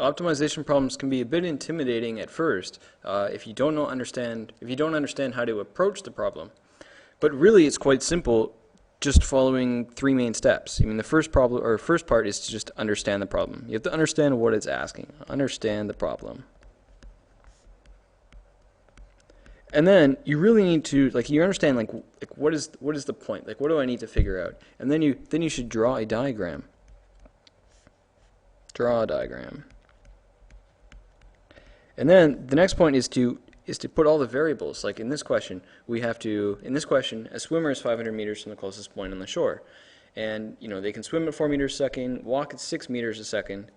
optimization problems can be a bit intimidating at first if you don't understand how to approach the problem. But really, it's quite simple, just following three main steps. I mean, the first part is to just understand the problem. You have to understand what it's asking. Understand the problem. And then you really need to you understand what is the point? Like, what do I need to figure out? And then you should draw a diagram. Draw a diagram. And then the next point is to put all the variables. Like in this question, a swimmer is 500 meters from the closest point on the shore. And, they can swim at 4 meters a second, walk at 6 meters a second,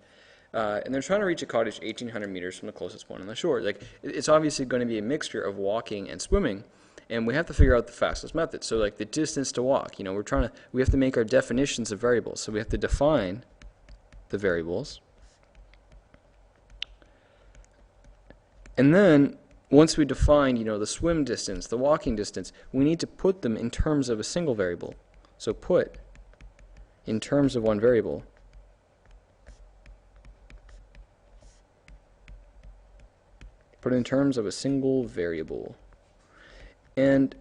and they're trying to reach a cottage 1,800 meters from the closest point on the shore. Like, it's obviously going to be a mixture of walking and swimming, and we have to figure out the fastest method. So, like the distance to walk, we have to make our definitions of variables. So we have to define the variables. And then, once we define, the swim distance, the walking distance, we need to put them in terms of a single variable. So put in terms of one variable. Put in terms of a single variable. And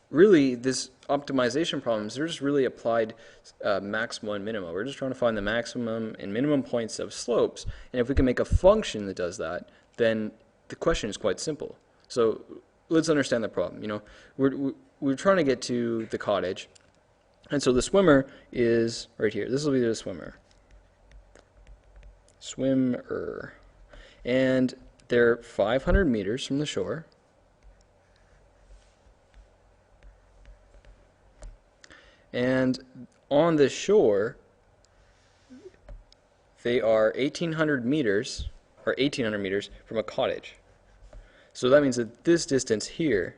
really, this optimization problems, they're just really applied maximum and minimum. We're just trying to find the maximum and minimum points of slopes. And if we can make a function that does that, then the question is quite simple. So let's understand the problem. We're trying to get to the cottage, and so the swimmer is right here. This will be the swimmer. Swimmer. And they're 500 meters from the shore. And on the shore, they are 1,800 meters from a cottage. So that means that this distance here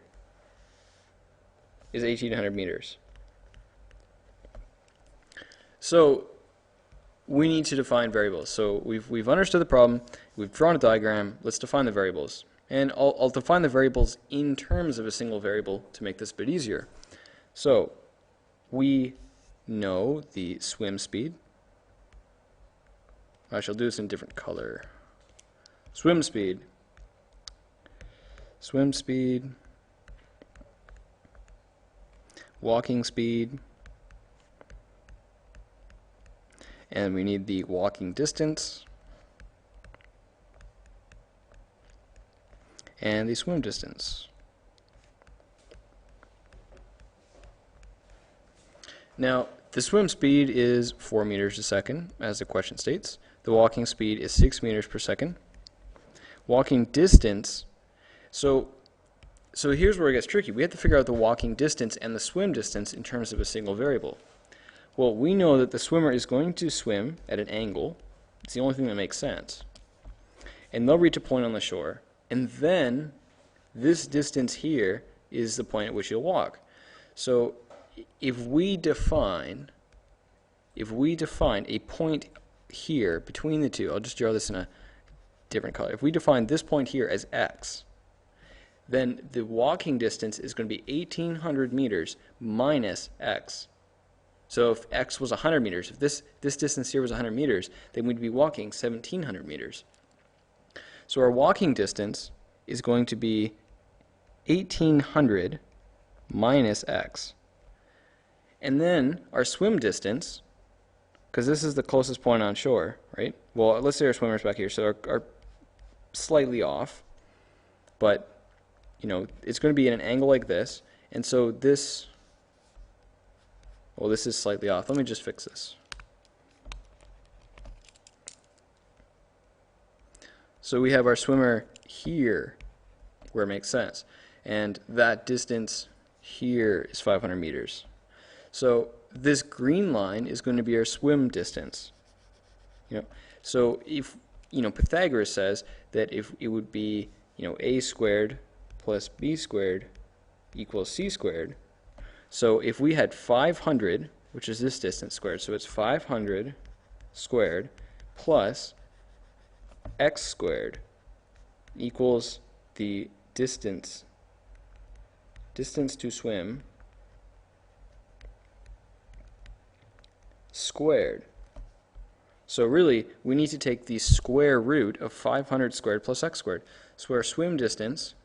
is 1,800 meters. So we need to define variables. So we've understood the problem, we've drawn a diagram, let's define the variables. And I'll define the variables in terms of a single variable to make this a bit easier. So we know the swim speed. I shall do this in a different color. Swim speed, walking speed, and we need the walking distance and the swim distance. Now, the swim speed is 4 meters a second, as the question states. The walking speed is 6 meters per second. Walking distance, so here's where it gets tricky. We have to figure out the walking distance and the swim distance in terms of a single variable. Well, we know that the swimmer is going to swim at an angle. It's the only thing that makes sense. And they'll reach a point on the shore. And then this distance here is the point at which you'll walk. So if we define a point here between the two, I'll just draw this in a different color. If we define this point here as x, then the walking distance is going to be 1,800 meters minus x. So if x was 100 meters, if this distance here was 100 meters, then we'd be walking 1,700 meters. So our walking distance is going to be 1,800 minus x. And then our swim distance, because this is the closest point on shore, right? Well, let's say our swimmer's back here, so our slightly off, but it's going to be at an angle like this, and so this, well, this is slightly off. Let me just fix this. So we have our swimmer here, where it makes sense, and that distance here is 500 meters. So this green line is going to be our swim distance. So if Pythagoras says that if it would be a squared plus b squared equals c squared. So if we had 500, which is this distance squared, so it's 500 squared plus x squared equals the distance to swim squared. So really, we need to take the square root of 500 squared plus x squared. So our swim distance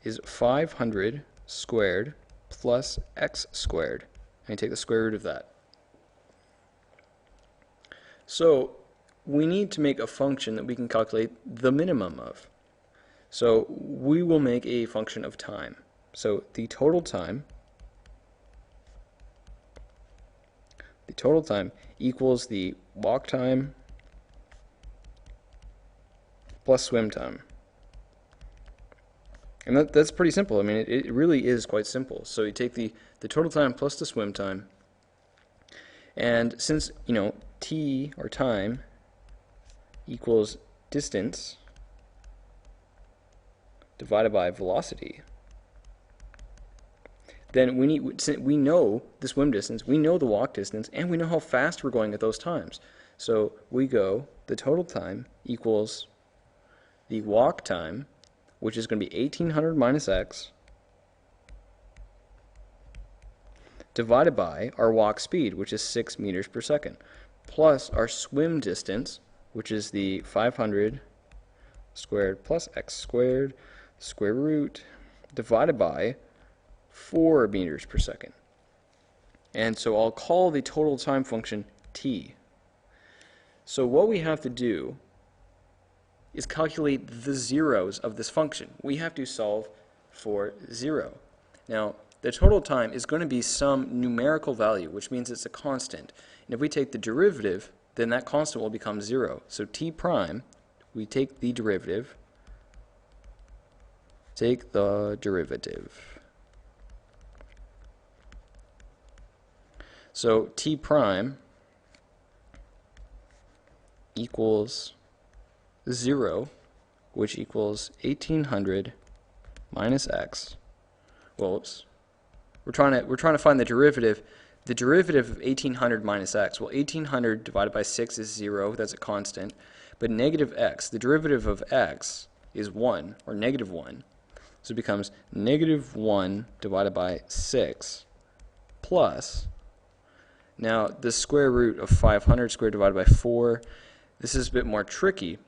is 500 squared plus x squared. And take the square root of that. So we need to make a function that we can calculate the minimum of. So we will make a function of time. So the total time equals the walk time plus swim time. And that's pretty simple. I mean, it really is quite simple. So you take the total time plus the swim time, and since, t, or time, equals distance divided by velocity, then we know the swim distance, we know the walk distance, and we know how fast we're going at those times. So we go, the total time equals the walk time, which is going to be 1800 minus x, divided by our walk speed, which is 6 meters per second, plus our swim distance, which is the 500 squared plus x squared, square root, divided by 4 meters per second. And so I'll call the total time function t. So what we have to do is calculate the zeros of this function. We have to solve for 0. Now, the total time is going to be some numerical value, which means it's a constant. And if we take the derivative, then that constant will become 0. So t prime, we take the derivative, So t prime equals 0, which equals 1800 minus x. Well, oops. We're trying to find the derivative. The derivative of 1800 minus x. Well, 1800 divided by 6 is 0. That's a constant. But negative x, the derivative of x is 1, or negative 1. So it becomes negative 1 divided by 6 plus, now the square root of 500 squared divided by 4. This is a bit more tricky,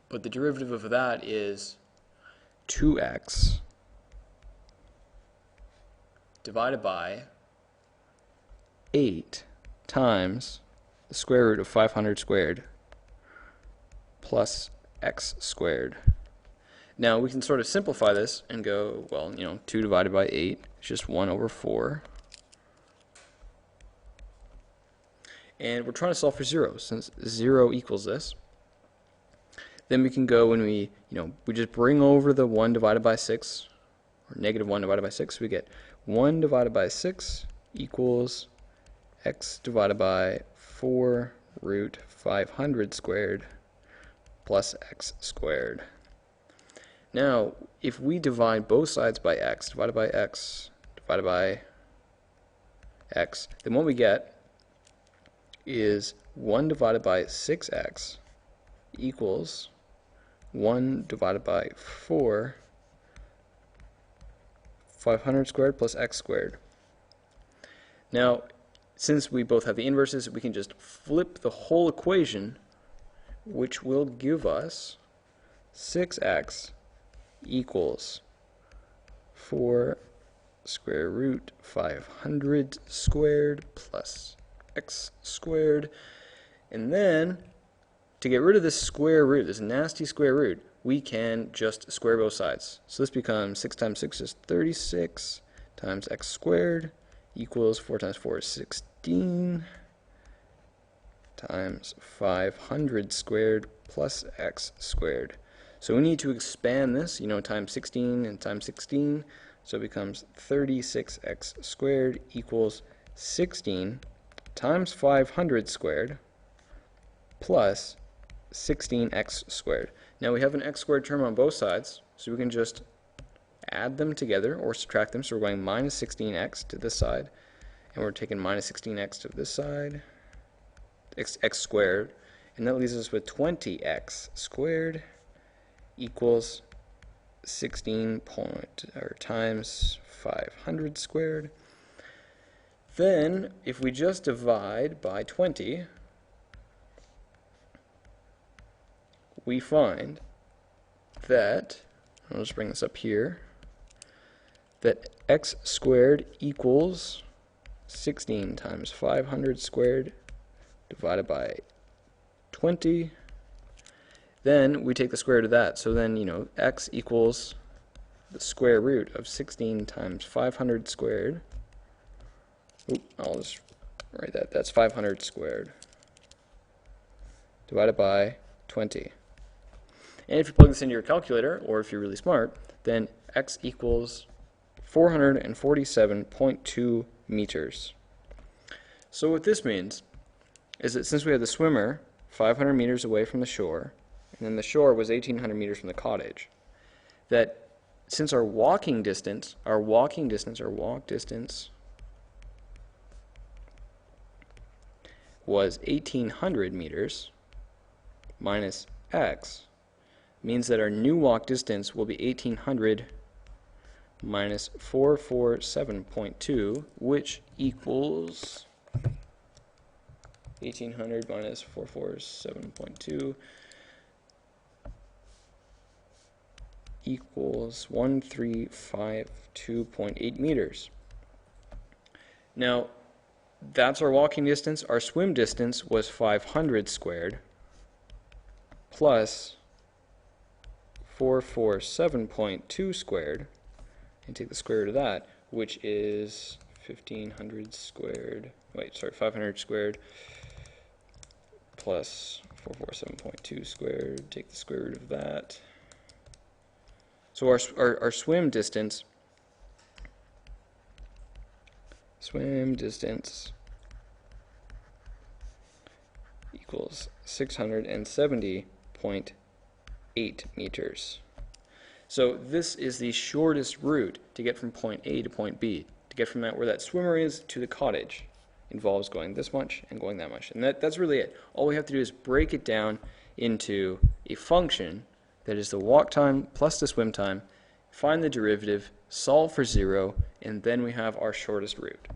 but the derivative of that is 2x divided by 8 times the square root of 500 squared plus x squared. Now we can sort of simplify this and go, well, 2 divided by 8 is just 1 over 4. And we're trying to solve for 0, since 0 equals this. Then we can go and we just bring over the 1 divided by 6, or negative 1 divided by 6. We get 1 divided by 6 equals x divided by 4 root 500 squared plus x squared. Now, if we divide both sides by x, divided by x, divided by x, then what we get is 1 divided by 6x equals 1 divided by 4, 500 squared plus x squared. Now, since we both have the inverses, we can just flip the whole equation, which will give us 6x equals 4 square root 500 squared plus x squared. And then, to get rid of this square root, this nasty square root, we can just square both sides. So this becomes 6 times 6 is 36 times x squared equals 4 times 4 is 16 times 500 squared plus x squared. So we need to expand this, times 16 and times 16. So it becomes 36x squared equals 16 times 500 squared plus 16x squared. Now we have an x squared term on both sides, so we can just add them together or subtract them. So we're going minus 16x to this side, and we're taking minus 16x to this side, x squared, and that leaves us with 20x squared equals 16 times 500 squared. Then, if we just divide by 20, we find that, I'll just bring this up here, that x squared equals 16 times 500 squared divided by 20. Then we take the square root of that. So then, x equals the square root of 16 times 500 squared. I'll just write that. That's 500 squared divided by 20. And if you plug this into your calculator, or if you're really smart, then x equals 447.2 meters. So what this means is that since we have the swimmer 500 meters away from the shore, and then the shore was 1,800 meters from the cottage, that since our walk distance was 1,800 meters minus x, means that our new walk distance will be 1,800 minus 447.2, which equals 1,800 minus 447.2 equals 1352.8 meters. Now, that's our walking distance. Our swim distance was 500 squared plus 447.2 squared, and take the square root of that, which is 500 squared plus 447.2 squared, take the square root of that. So our swim distance equals 670.8 meters. So this is the shortest route to get from point A to point B. To get from where that swimmer is to the cottage involves going this much and going that much. And that's really it. All we have to do is break it down into a function that is the walk time plus the swim time, find the derivative, solve for 0, and then we have our shortest route.